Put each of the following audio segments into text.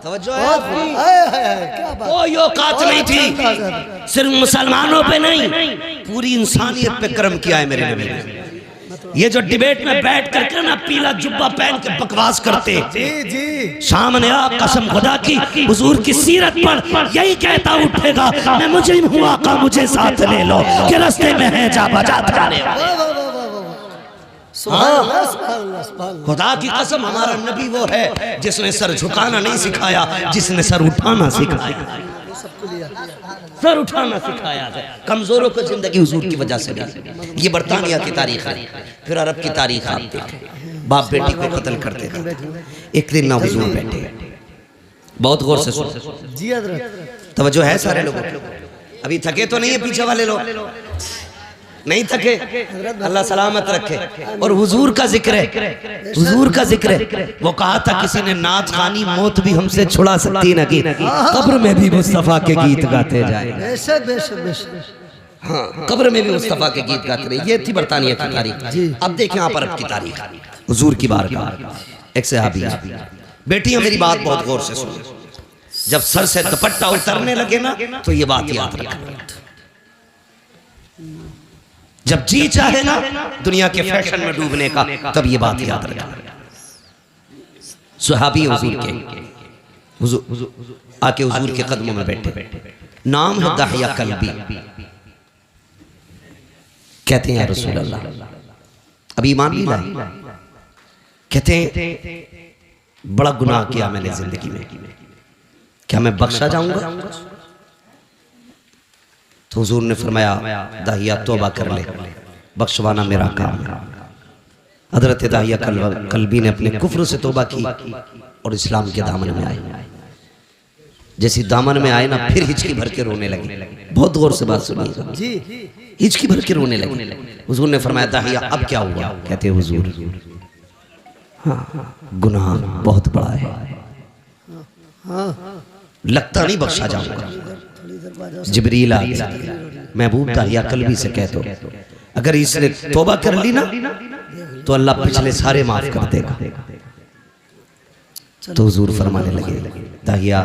तवज्जो है? कोई औकात नहीं थी, सिर्फ मुसलमानों पे नहीं, पूरी इंसानियत पे कर्म किया है मेरे नबी ने। ये जो डिबेट में बैठ करके ना पीला जुब्बा पहन के बकवास करते, सामने आ कसम खुदा की हुजूर की सीरत पर यही कहता उठेगा, मैं मुजरिम हूँ आका मुझे साथ ले लो, कि रास्ते में है जा बजा थाने वाले। खुदा की कसम हमारा नबी वो है जिसने सर झुकाना नहीं सिखाया, जिसने सर उठाना सिखाया, सर उठाना सिखाया है। कमजोरों को जिंदगी हुजूर की वजह से दी। ये बरतानिया की तारीख है, फिर अरब की तारीख आप देखें, बाप बेटी को कत्ल करते थे। एक दिन ना हुजूर बैठे, बहुत गौर से सुनो, तवज्जो है सारे लोगों को। अभी थके तो नहीं है पीछे वाले लोग, नहीं थके, अल्लाह सलामत रखे। और हुजूर का जिक्र है, हुजूर का जिक्र है। वो कहा था किसी ने, नात खानी मौत भी हमसे छुड़ा सकती न की, कब्र में भी मुस्तफा के गीत गाते जाए। हाँ, कब्र में भी मुस्तफा के गीत गाते रहे। ये थी बरतानिया की तारीख। अब देखें यहाँ पर अरब की तारीख, हुजूर की बारगाह। एक सहाबी, बेटियां मेरी बात बहुत गौर से सुनो, जब सर से दुपट्टा उतरने लगे ना तो ये बात याद रखना, जब जी चाहे ना दुनिया के फैशन में डूबने का, तब ये बात याद रखना। सुहाबी हुजूर के आके हुजूर के कदमों में बैठे, नाम है दहिया कल्बी। कहते हैं रसूल अल्लाह, अभी ईमान नहीं लाए, कहते हैं बड़ा गुनाह किया मैंने जिंदगी में, क्या मैं बख्शा जाऊंगा? तो हुजूर ने फरमाया, दाहिया तौबा कर ले, बख्शवाना मेरा काम है। हजरत दाहिया कल्बी ने अपने कुफ्र से तौबा की और इस्लाम के दामन में आए। जैसे दामन में आए ना, फिर हिचकी भर के रोने लगे। बहुत गौर से बात सुनिएगा, हिचकी भर के रोने लगे। हुजूर ने फरमाया, दाहिया अब क्या हुआ? कहते हुजूर, हाँ गुनाह बहुत बड़ा है, लगता नहीं बख्शा जाऊंगा। जिब्रील आ गया, महबूब दाहिया कल्बी से कह दो, अगर इसने तौबा कर ली ना तो अल्लाह पिछले सारे माफ कर देगा। तो हुजूर फरमाने लगे, दाहिया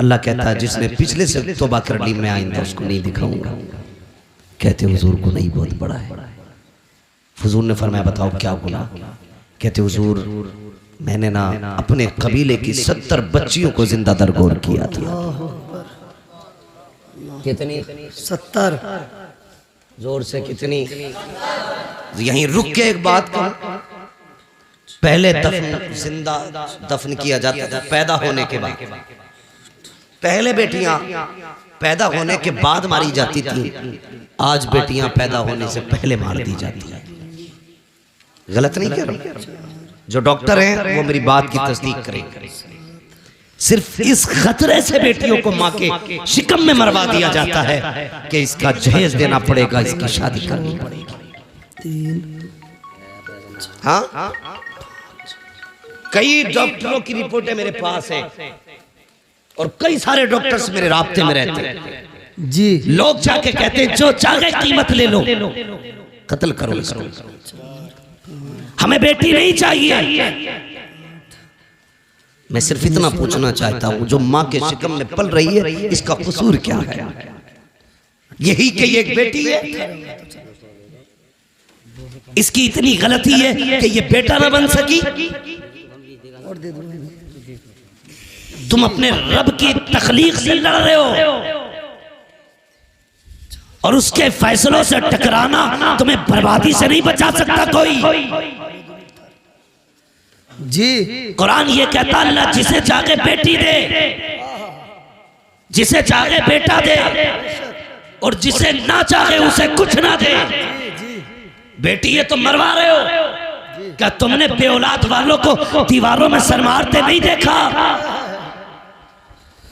अल्लाह कहता है जिसने पिछले से तौबा कर ली मैं आइंदा उसको नहीं दिखाऊंगा। कहते हुजूर को नहीं बहुत बड़ा है। हुजूर ने फरमाया, बताओ क्या गुनाह? कहते हुजूर मैंने ना अपने कबीले की 70 बच्चियों को जिंदा दरगोर किया था। कितनी? 70। जोर से कितनी? यहीं रुक के एक बात कहूं, पहले जिंदा दफन किया जाता था पैदा होने के बाद, पहले बेटियां पैदा होने के बाद मारी जाती थी, आज बेटियां पैदा होने से पहले मार दी जाती है। गलत नहीं कह रहा, जो डॉक्टर हैं वो मेरी बात की तस्दीक करेंगे। सिर्फ इस खतरे से बेटियों को माँ के शिकम में मरवा दिया जाता है कि इसका जहेज देना पड़ेगा, इसकी शादी करनी पड़ेगी। हाँ, कई डॉक्टरों की रिपोर्टें मेरे पास हैं और कई सारे डॉक्टर्स मेरे राब्ते में रहते हैं जी। लोग जाके कहते हैं जो चाहे कीमत ले लो, कत्ल करो इसको, हमें बेटी नहीं चाहिए। मैं सिर्फ इतना पूछना चाहता हूं, जो माँ के शिकम में पल रही है इसका कसूर क्या है? यही कि ये एक बेटी है, इसकी इतनी गलती है कि ये बेटा ना बन सकी। तुम अपने रब की तखलीक से लड़ रहे हो और उसके फैसलों से टकराना तुम्हें बर्बादी से नहीं बचा सकता कोई जी। कुरान ये कहता है, अल्लाह जिसे चाहे बेटी दे, जिसे चाहे बेटा दे और जिसे ना चाहे उसे कुछ ना दे। बेटी ये तुम मरवा रहे हो, क्या तुमने बेऔलाद वालों को दीवारों में सर मारते नहीं देखा?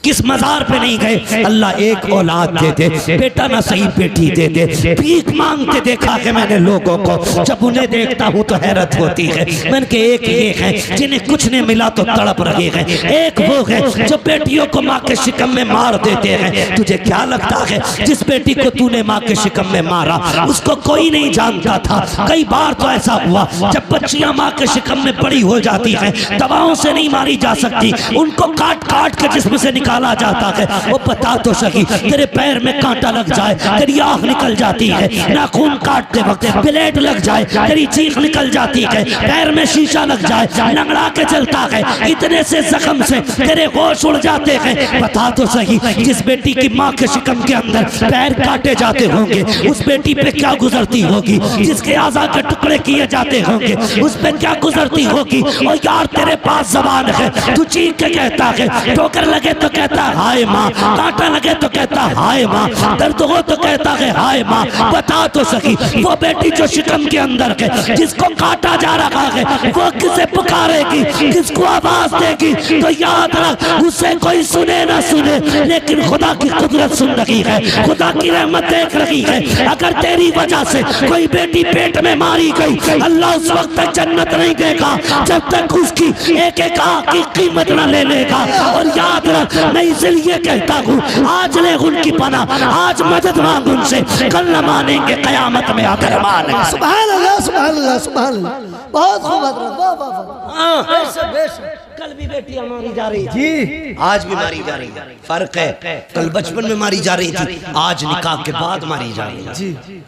किस मजार पे नहीं गए। अल्लाह एक औलाद दे दे, बेटा ना सही बेटी दे दे। भीख मांगते देखा है मैंने लोगों को, जब उन्हें देखता हूँ तो हैरत होती है। मैंने के एक ये है जिन्हें कुछ नहीं मिला तो तड़प रहे हैं, एक वो है जो बेटियों को माँ के शिकम में मार देते हैं। तुझे क्या लगता है जिस बेटी को तूने माँ के शिकम में मारा उसको कोई नहीं जानता था? कई बार तो ऐसा हुआ जब बच्चियां माँ के शिकम में बड़ी हो जाती हैं, दवाओं से नहीं मारी जा सकती, उनको काट काट के जिस्म से निकाला जाता है। वो बता तो सही, तेरे पैर में कांटा लग जाए तेरी आँख निकल जाती है, नाखून काटते वक्त ब्लेड लग जाए तेरी चीख निकल जाती है, पैर में शीशा लग जाए लंगड़ा के चलता है, इतने से जख्म से तेरे होश उड़ जाते हैं। बता तो सही, जिस बेटी की माँ के शिकम के अंदर पैर काटे जाते होंगे उस बेटी पे क्या गुजरती होगी? जिसके आज़ा के टुकड़े किए जाते होंगे उस पे क्या गुजरती होगी? और यार तेरे पास जबान है, तू चीख के कहता है, ठोकर लगे तो कहता है हाय माँ, कांटा लगे तो कहता है हाय माँ, दर्द हो तो कहता है हाय माँ। बता तो सही, वो बेटी जो शिकम के अंदर है जिसको काटा जा रहा है वो किसे पुकारेगी, किसको आवाज देगी? तो याद रख, उसे कोई सुने ना सुने लेकिन खुदा की कुदरत सुन रही है, खुदा की रहमत देख रही है। अगर तेरी वजह से कोई बेटी पेट में मारी गई, अल्लाह उस वक्त तक जन्नत नहीं देगा जब तक उसकी एक एक आँख की कीमत न ले लेगा। और याद रख, मैं इसलिए कहता हूँ आज ले उनकी पनाह, आज मदद मांग उनसे, कल न मानेंगे कयामत में आकर मानेंगे। सुभान अल्लाह, सुभान अल्लाह, सुभान अल्लाह। बहुत खूब हजरत, वाह वाह वाह। बेशक बेशक। कल भी बेटियां मारी जा रही जी, आज भी मारी जा रही है। फर्क है, कल बचपन में मारी जा रही थी, आज निकाह के बाद मारी जा रही है जी।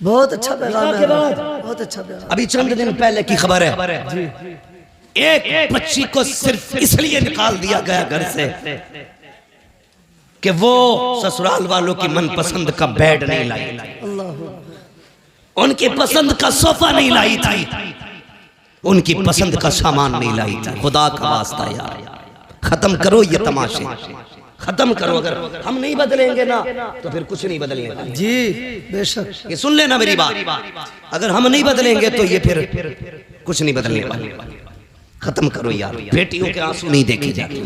बहुत अच्छा पैगाम है, बहुत अच्छा पैगाम। अभी चंद दिन पहले की खबर है जी, एक बच्ची को सिर्फ इसलिए निकाल दिया गया घर से कि वो ससुराल वालों की मनपसंद का बेड नहीं लाई, उनकी पसंद का सोफा नहीं लाई थी, उनकी पसंद का सामान नहीं लाई थी। खुदा का वास्ता यार, खत्म करो ये तमाशे, खत्म करो। अगर हम नहीं बदलेंगे ना तो फिर कुछ नहीं बदलेंगे जी। बेशक, ये सुन लेना मेरी बात, अगर हम नहीं बदलेंगे तो ये फिर कुछ नहीं बदलने वाले। खत्म करो यार, बेटियों के आंसू नहीं देखे जाते,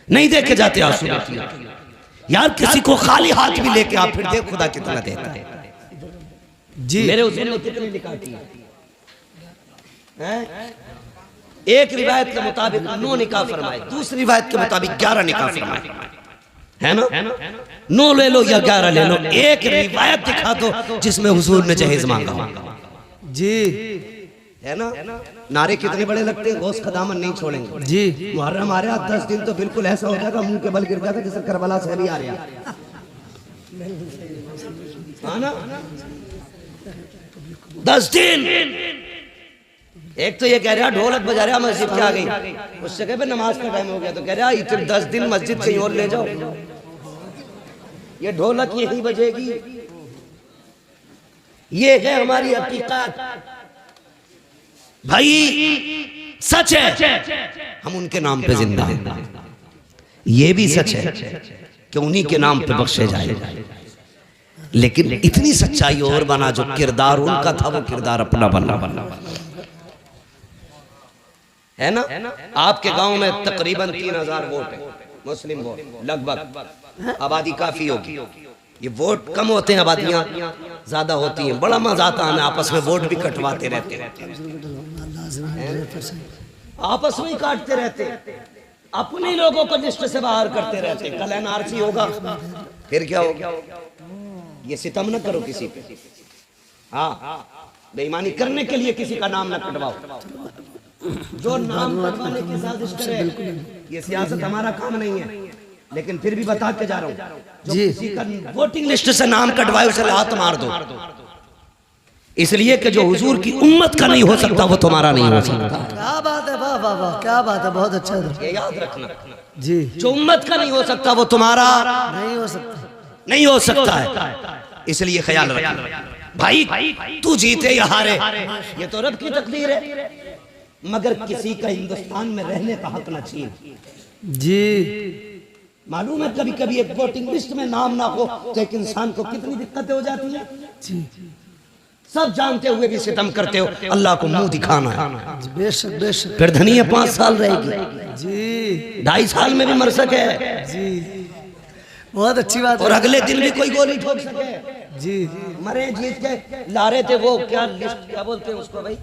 नहीं देखे जाते आंसू यार। किसी को खाली हाथ भी लेके आप फिर देख खुदा कितना देता है जी। मेरे हुजूर ने कितनी निकाह हैं? एक रिवायत के मुताबिक 9 निकाह फरमाए, दूसरी रिवायत के मुताबिक 11 निकाह फरमाए, है ना? 9 ले लो या 11 ले लो, एक रिवायत दिखा दो जिसमें हुजूर ने जहेज मांगा जी, है ना? नारे कितने बड़े लगते हैं, गौस का दामन नहीं छोड़ेंगे जी। मुहर्रम आ रहा 10 दिन तो बिल्कुल ऐसा हो जाएगा मुंह के बल गिर जाएगा जैसे करबला से अभी आ रहा है ना? 10 दिन। एक तो ये कह रहा ढोलक बजा रहा मस्जिद के आ गई, उस जगह पे नमाज का टाइम हो गया तो कह रहा इतने 10 दिन मस्जिद कहीं और ले जाओ, ये ढोलक यही बजेगी। ये है हमारी हकीकत भाई, सच है हम उनके नाम पे जिंदा हैं। ये भी सच है कि उन्हीं के नाम पे बख्शे जाए, लेकिन इतनी सच्चाई और बना जो किरदार उनका था वो किरदार अपना बनना है ना? आपके गांव में तकरीबन 3000 वोट है, मुस्लिम वोट लगभग, आबादी काफी होगी। ये वोट कम होते हैं, आबादियां ज्यादा होती हैं। बड़ा मजा आता है, आपस में वोट भी कटवाते रहते हैं, आपस में ही काटते रहते, अपने लोगों को लिस्ट से बाहर करते रहते। कल एनआरसी होगा फिर क्या होगा? ये सितम न करो किसी पे, हाँ बेईमानी करने के लिए किसी का नाम न कटवाओ। जो नाम कटवाने की साजिश करे, ये सियासत हमारा काम नहीं है, लेकिन फिर भी बता के जा रहा हूँ, जो किसी का वोटिंग लिस्ट से नाम कटवाए उसे लात मार दो, इसलिए कि जो हुजूर की उम्मत का नहीं हो सकता वो तुम्हारा नहीं हो सकता। क्या बात है, वाह वाह वाह, क्या बात है, बहुत अच्छा है। ये याद रखना जी, जो उम्मत का नहीं हो सकता वो तुम्हारा नहीं हो सकता, नहीं हो सकता है, इसलिए ख्याल रखना भाई। तू जीते या हारे ये तो रब की तकदीर है, मगर किसी का हिंदुस्तान में रहने का हक न छीन जी। मालूम है कभी कभी एक वोटिंग लिस्ट में नाम ना हो तो एक इंसान को कितनी दिक्कतें हो जाती हैं। सब जानते हुए भी सितम करते हो, अल्लाह को मुंह दिखाना है। बेशक बेशक फिर धनिया 5 साल रहेगी, जी 2.5 साल में भी मर सके, जी बहुत अच्छी बात और है अगले दिन भी कोई गोली ठोक सके। जी मरे जीत के ला रहे थे वो क्या लिस्ट, क्या बोलते हैं उसको भाई,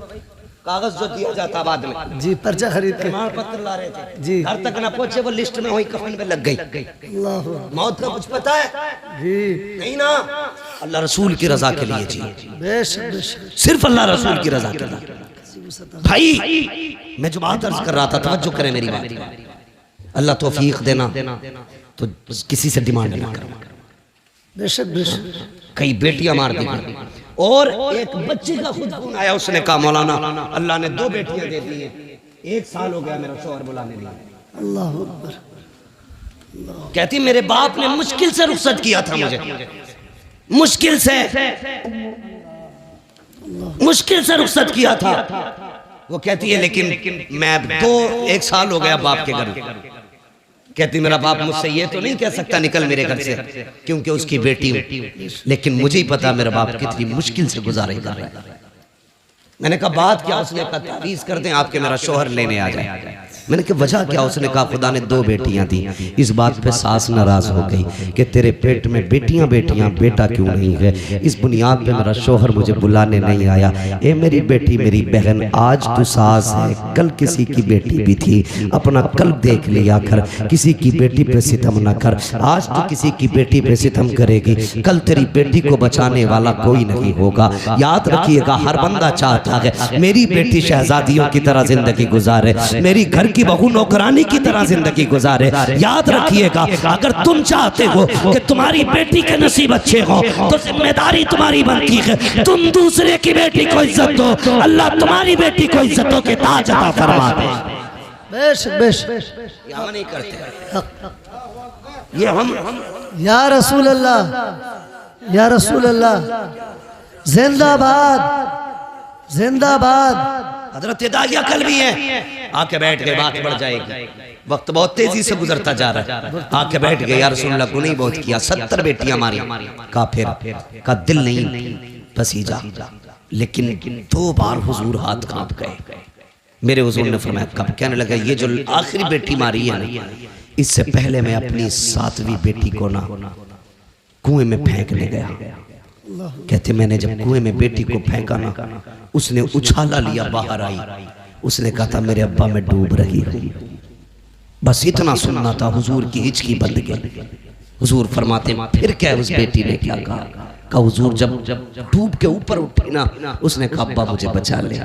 कागज जो दिया जाता बाद में, जी पर्चा खरीद के प्रमाण पत्र ला रहे थे जी। घर तक ना पहुंचे, वो लिस्ट में वही कफन में लग गई। अल्लाह मौत का कुछ पता है जी नहीं ना, अल्लाह रसूल की रजा के लिए जी, बेशक बेशक सिर्फ अल्लाह रसूल की रजा के लिए। भाई मैं जो बात अर्ज कर रहा था, तवज्जो करें मेरी बात, अल्लाह तौफीक देना, तो किसी से डिमांड ना करो। बेशक बेशक कई बेटियां मार दी, और एक बच्ची का खुद फोन आया, उसने कहा मौलाना अल्लाह ने 2 बेटियां दे दी हैं, 1 साल हो गया मेरा शौहर बुलाने नहीं आया। अल्लाह अकबर कहती मेरे बाप ने मुश्किल से रुखसत किया था मुझे, मुश्किल से रुखसत किया था। वो कहती है लेकिन मैं 1 साल हो गया बाप के घर। कहती मेरा बाप मुझसे ये तो नहीं कह सकता निकल मेरे घर से, क्योंकि उसकी बेटी हूं, लेकिन मुझे ही पता मेरा बाप कितनी मुश्किल से गुजारे कर रहा है। मैंने कहा बात क्या? उसने कहा तावीज़ कर दें आपके मेरा शौहर लेने आ जाए। मैंने कहा वजह क्या? उसने कहा खुदा ने 2 बेटियां दी। इस बात पे सास नाराज हो गई कि तेरे पेट में बेटियां बेटियां, बेटा क्यों नहीं है? इस बुनियाद पे मेरा शौहर मुझे बुलाने नहीं आया। ए मेरी बेटी, मेरी बहन, आज तू सास है, कल किसी की बेटी भी थी, अपना कल देख लिया कर, किसी की बेटी पे सितम न कर। आज तू किसी की बेटी पे सितम करेगी, कल तेरी बेटी को बचाने वाला कोई नहीं होगा। याद रखिएगा, हर बंदा चाहता है मेरी बेटी शहजादियों की तरह जिंदगी गुजारे, मेरी घर की बहू नौकरानी की तरह जिंदगी गुजारे। याद रखिएगा, अगर तुम चाहते हो कि तुम्हारी बेटी के नसीब अच्छे हो, तो जिम्मेदारी तुम्हारी बनती है तुम दूसरे की बेटी को इज्जत दो, अल्लाह तुम्हारी बेटी को इज्जतों के ताज अता फरमा दे। बेशक बेशक हम नहीं करते ये, हम या रसूल अल्लाह, या रसूल अल्लाह, जिंदाबाद जिंदाबाद। हजरत दाहिया कल भी है, आके बैठ गए, बात बढ़ जाएगी, वक्त बहुत तेजी से गुजरता जा रहा है। आके बैठ गए, या रसूल अल्लाह गुनाह बहुत किया, 70 बेटियां मारी, काफिर का दिल नहीं पसीजा, लेकिन 2 बार हुजूर हाथ कांप गए। मेरे हुजूर ने फरमाया कब? कहने लगा ये जो आखिरी बेटी मारी है ना, इससे पहले मैं अपनी 7वीं बेटी को ना कुएं में फेंकने गया। कहते मैंने जब कुएं में बेटी को फेंका ना, उसने उछाला लिया, बाहर आई, उसने कहा था मेरे अब्बा मैं डूब रही हूं। बस इतना सुनना था, हुजूर की हिचकी बंद गई। हुजूर फरमाते फिर क्या उस बेटी ने क्या कहा? कहा हुजूर जब डूब के ऊपर उठी ना, उसने कहा अब्बा मुझे बचा ले,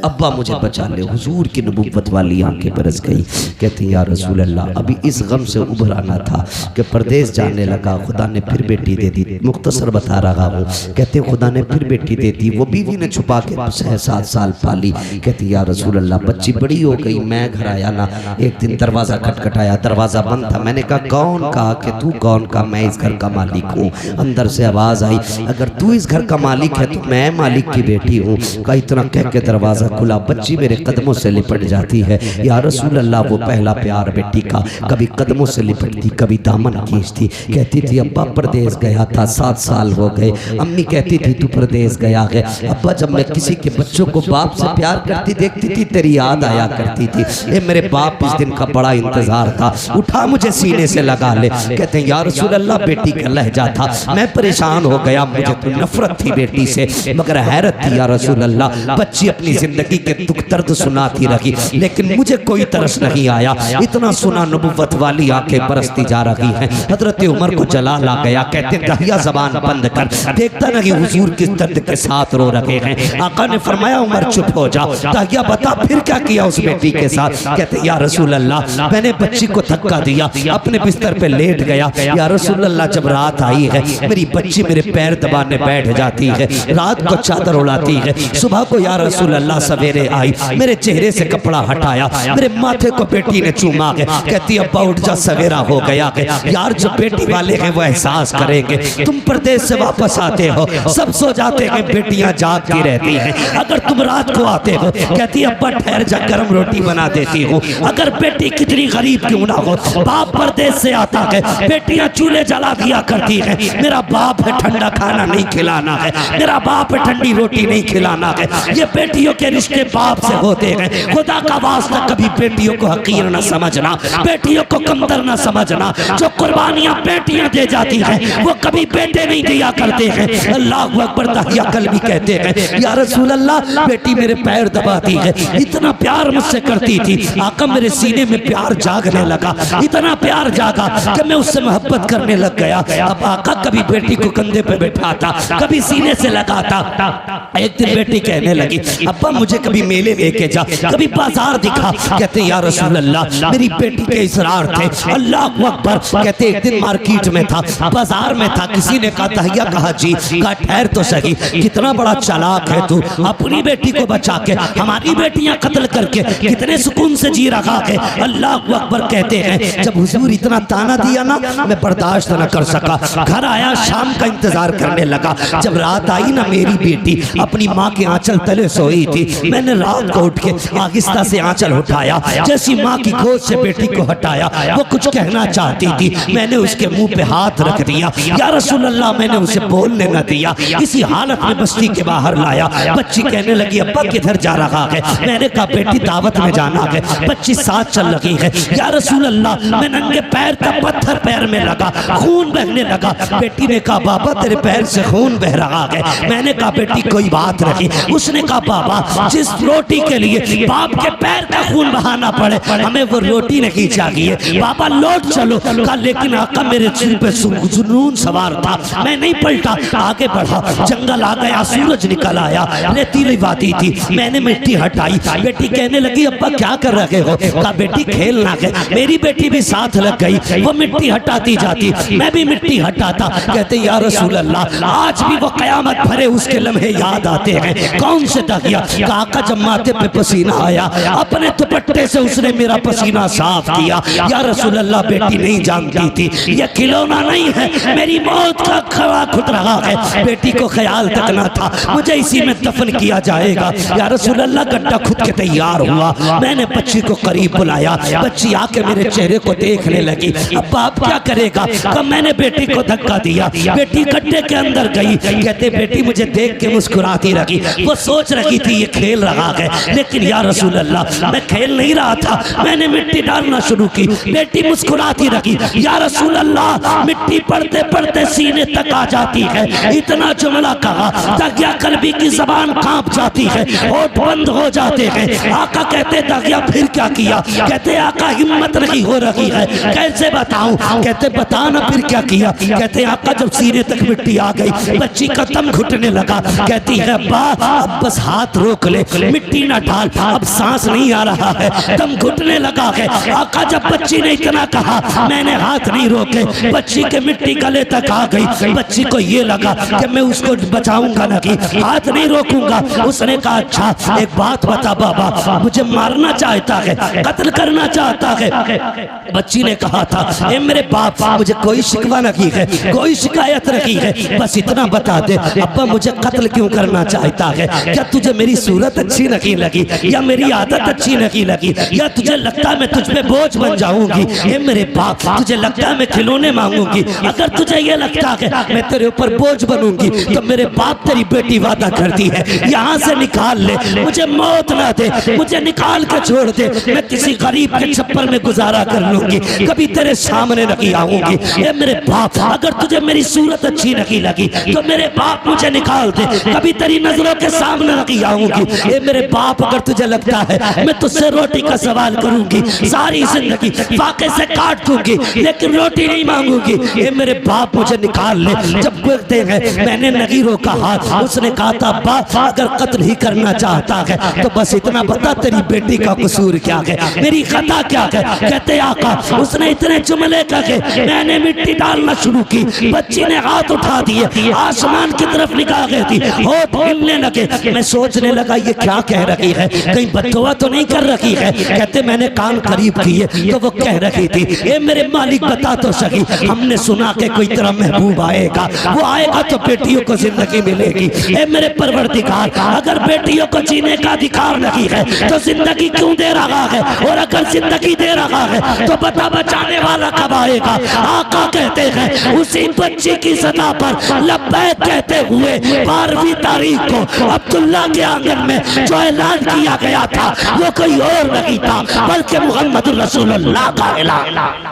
अब्बा मुझे बचा ले। हुजूर की नबुव्वत वाली आंखें बरस गई। कहते या रसूल अल्लाह, अभी इस गम से उभराना था कि परदेश जाने लगा, खुदा ने फिर बेटी दे दी। मुख्तसर बता रहा हूँ। कहते खुदा ने फिर बेटी दे दी, वो बीवी ने छुपा के 6-7 साल पाली। कहते या रसूल अल्लाह, बच्ची बड़ी हो गई, मैं घर आया ना, एक दिन दरवाज़ा खटखटाया, दरवाज़ा बंद था। मैंने कहा कौन? कहा कि तू कौन? का मैं इस घर का मालिक हूँ। अंदर से आवाज़ आई, अगर तू इस घर का मालिक है तो मैं मालिक की बेटी हूँ। का इतना कह के दरवाज़ा खुला, बच्ची मेरे कदमों से लिपट जाती है। या रसूल अल्लाह, वो पहला प्यार बेटी का, कभी कदमों से लिपटती, कभी दामन खींचती। कहती थी अब्बा परदेश गया था, 7 साल हो गए। अम्मी कहती थी तू परदेश गया है। अब्बा जब मैं किसी के बच्चों को बाप से प्यार करती देखती थी, तेरी याद आया करती थी। ये मेरे बाप इस दिन का बड़ा इंतजार था, उठा मुझे सीने से लगा ले। कहते हैं या रसूल अल्लाह, बेटी का लहजा था, मैं परेशान हो गया, मुझे तो नफरत थी बेटी से, मगर हैरत थी या रसूल अल्लाह, बच्ची अपनी जिंदगी के दुख दर्द सुनाती रही, लेकिन मुझे कोई तरस नहीं आया। इतना सुना, नबुव्वत वाली आंखें बरसती जा रही हैं। हजरत उमर को जलाल आ गया। कहते दहिया जबान बंद कर, देखता नहीं हुजूर किस दर्द के साथ रो रहे हैं। आका ने फरमाया उमर चुप हो जा। दहिया बता फिर क्या किया उस बेटी के साथ? कहते या रसूल अल्लाह, मैंने बच्ची को धक्का दिया, अपने बिस्तर पे लेट गया। या रसूल अल्लाह, जब रात आई है, मेरी बच्ची मेरे पैर दबाने बैठ जाती है, रात को चादर उड़ाती है, सुबह को या रसूल अल्लाह सवेरे आई, मेरे चेहरे से कपड़ा हटाया, मेरे माथे को बेटी ने चूमा के कहती अब्बा उठ जा सवेरा हो गया के। यार जो बेटी वाले हैं वो एहसास करेंगे। तुम प्रदेश से वापस आते हो, सब सो जाते हैं, बेटियां जागती रहती हैं। अगर तुम रात को आते हो कहती अब्बा ठहर जा गर्म रोटी बना देती हूँ। अगर बेटी कितनी गरीब क्यों ना हो, बाप प्रदेश से आता है, बेटियां चूल्हे जला दिया करती है। मेरा बाप है ठंडा खाना नहीं खिलाना है, मेरा बाप है ठंडी रोटी नहीं खिलाना है। ये बेटियों के रिश्ते बाप से होते हैं। खुदा का वास्ता कभी बेटियों को हकीर न समझना, बेटियों को कमतर न समझना। जो कुर्बानियां बेटियां दे जाती हैं वो कभी बेटे नहीं दिया करते हैं। अल्लाहु अकबर। तहिया कल्बी कहते हैं या रसूल अल्लाह बेटी मेरे पैर दबाती है, इतना प्यार मुझसे करती थी आका मेरे सीने में प्यार जागने लगा, इतना प्यार जागा कि मैं उससे मोहब्बत करने लग गया। अब आका कभी बेटी को कंधे पे बैठाता, कभी सीने से लगाता। एक दिन बेटी कहने लगी अब्बा मुझे कभी मेले लेके जा, कभी बाजार दिखा। कहते या रसूल अल्लाह मेरी बेटी के इसरार थे। अल्लाह अकबर। कहते एक दिन मार्केट में था, बाजार में था, किसी ने कहा तहिया कहा जी, कहा ठहर तो सही, कितना बड़ा चालाक है तू, अपनी बेटी को बचा के हमारी बेटियां कत्ल करके कितने सुकून से जी रहा है। अल्लाह अकबर। कहते हैं जब हुजूर इतना ताना दिया ना मैं बर्दाश्त न कर सका, घर आया, शाम का इंतजार करने लगा। जब रात आई ना मेरी बेटी अपनी माँ के आंचल तले सोई थी, मैंने रात को उठ के आहिस्ता से आंचल उठाया, जैसी माँ की गोद से बेटी को हटाया, वो कुछ कहना चाहती थी, मैंने उसके मुंह पे हाथ रख दिया। या रसूल अल्लाह मैंने उसे बोलने न दिया, इसी हालत में बस्ती के बाहर लाया। बच्ची कहने लगी अब्बा किधर जा रहा है। मैंने कहा बेटी दावत में जाना है। बच्ची साथ चल रही है। या रसूल अल्लाह मैं नंगे पैर था, पत्थर पैर में लगा, खून बहने लगा। बेटी ने कहा बाबा तेरे पैर से खून बह रहा है। मैंने कहा बेटी कोई बात नहीं। उसने कहा बाबा जिस रोटी के लिए बाप के पैर का खून बहाना पड़े हमें वो रोटी नहीं चाहिए, बाबा लौट चलो। कहा लेकिन आका मेरे सिर पे जुनून सवार था, मैं नहीं पलटा, आगे बढ़ा। जंगल आ गया, सूरज निकल आया, रेतीली वादी थी, मैंने मिट्टी हटाई। बेटी कहने लगी अब्बा क्या कर रहे हो। कहा बेटी खेलना है। मेरी बेटी भी साथ लग गई, वो मिट्टी हटाती जाती, मैं भी मिट्टी हटाता। कहते या रसूल अल्लाह आज भी वो कयामत भरे उसके लम्हे याद आते हैं। कौन से तकिया। काका जब माथे पे पसीना आया अपने दुपट्टे से उसने मेरा पसीना साफ किया। या रसूल अल्लाह बेटी नहीं जानती थी ये खिलौना नहीं है, मेरी मौत का खवा खुद रहा है। बेटी को ख्याल तक ना था मुझे इसी में दफन किया जाएगा। या रसूल अल्लाह गड्ढा खुद के तैयार हुआ, मैंने बच्ची को करीब बुलाया, बच्ची आके मेरे चेहरे को देखने लगी। अब बाप क्या करेगा। कब मैंने बेटी को धक्का दिया, बेटी गड्ढे के अंदर गई। कहते बेटी मुझे देख के मुस्कुराती रही, वो सोच रही थी ये खेल रहा है, लेकिन या रसूल अल्लाह मैं खेल नहीं रहा था, मैंने मिट्टी डालना शुरू की। बेटी मुस्कुराती रही। या रसूल अल्लाह मिट्टी पड़ते पड़ते सीने तक आ जाती है। इतना जुमला कहा तकिया कल्बी की जबान कांप जाती है, होठ बंद हो जाते हैं। आका कहते तकिया फिर क्या किया। कहते आका हिम्मत नहीं हो रही है, कैसे बताऊं। कहते बता ना फिर क्या किया। कहते आका जब सीने तक मिट्टी आ गई बच्ची का दम घुटने लगा। कहती है अब्बा अब बस हाथ रोक ले, मिट्टी ना डाल, अब सांस नहीं आ रहा है, दम घुटने लगा है। आका जब बच्ची ने इतना कहा मैंने हाथ नहीं रोके, बच्ची के मिट्टी गले तक आ गई। बच्ची को ये लगा कि मैं उसको बचाऊंगा नहीं, हाथ नहीं रोकूंगा। उसने कहा अच्छा एक बात बता बाबा, मुझे मारना चाहता है, कत्ल करना चाहता है। बच्ची ने कहा था ए मेरे बाप मुझे कोई शिकवा नहीं है, कोई शिकायत नहीं है, बस इतना बता दे अब्बा मुझे कत्ल क्यों करना चाहता है। क्या तुझे मेरी सूरत अच्छी नहीं लगी, या मेरी आदत अच्छी नहीं लगी, या तुझे लगता है मैं तुझ पे बोझ बन जाऊंगी। ए मेरे बाप तुझे लगता है मैं खिलौने मांगूंगी, अगर तुझे ये लगता है मैं तेरे ऊपर बोझ बनूंगी तो मेरे बाप तेरी बेटी वादा करती है यहाँ से निकाल ले, मुझे मौत ना दे, मुझे निकाल के छोड़ दे, मैं किसी गरीब के छप्पर में गुजारा कर लूंगी, कभी तेरे सामने नहीं आऊंगी। ए मेरे बाप अगर तुझे मेरी सूरत अच्छी नहीं लगी तो मेरे बाप मुझे निकाल दे, कभी तेरी नजरों के सामने नहीं आऊंगी। ए मेरे बाप अगर तुझे लगता है मैं तुझसे रोटी का सवाल करूंगी, सारी जिंदगी फाके से काट दूंगी लेकिन रोटी नहीं मांगूंगी। ए मेरे बाप मुझे निकाल ले। जब बोलते हैं मैंने नहीं रोका हाथ, उसने कहा था अब्बा अगर कत्ल ही करना चाहता है तो बस इतना बता तेरी बेटी का कसूर क्या है, मेरी खता क्या है। कहते आका उसने इतने जुमले कहे मैंने मिट्टी डालना शुरू की, बच्ची ने हाथ उठा दिए, आसमान की तरफ निगाह गई थी, होठ हिलने लगे। मैं सोचने लगा लगा ये क्या कह रही है, कहीं बददुआ तो नहीं कर रही है। कहते मैंने कान करीब किए तो वो कह रही थी, ए मेरे मालिक बता तो सही, हमने सुना के कोई तेरा महबूब आएगा, वो आएगा तो बेटियों को जिंदगी मिलेगी। ए मेरे परवरदिगार, अगर बेटियों को जीने का अधिकार नहीं है तो जिंदगी क्यों दे रहा है, और अगर जिंदगी दे रहा है तो बता बचाने वाला कब आएगा। आका कहते हैं उसी बच्ची की सदा पर लब्बैक कहते हुए 12वीं तारीख को अब्दुल्ला के आंगन में जो ऐलान किया गया था वो कोई और नहीं था बल्कि मुहम्मद रसूलुल्लाह का ऐलान।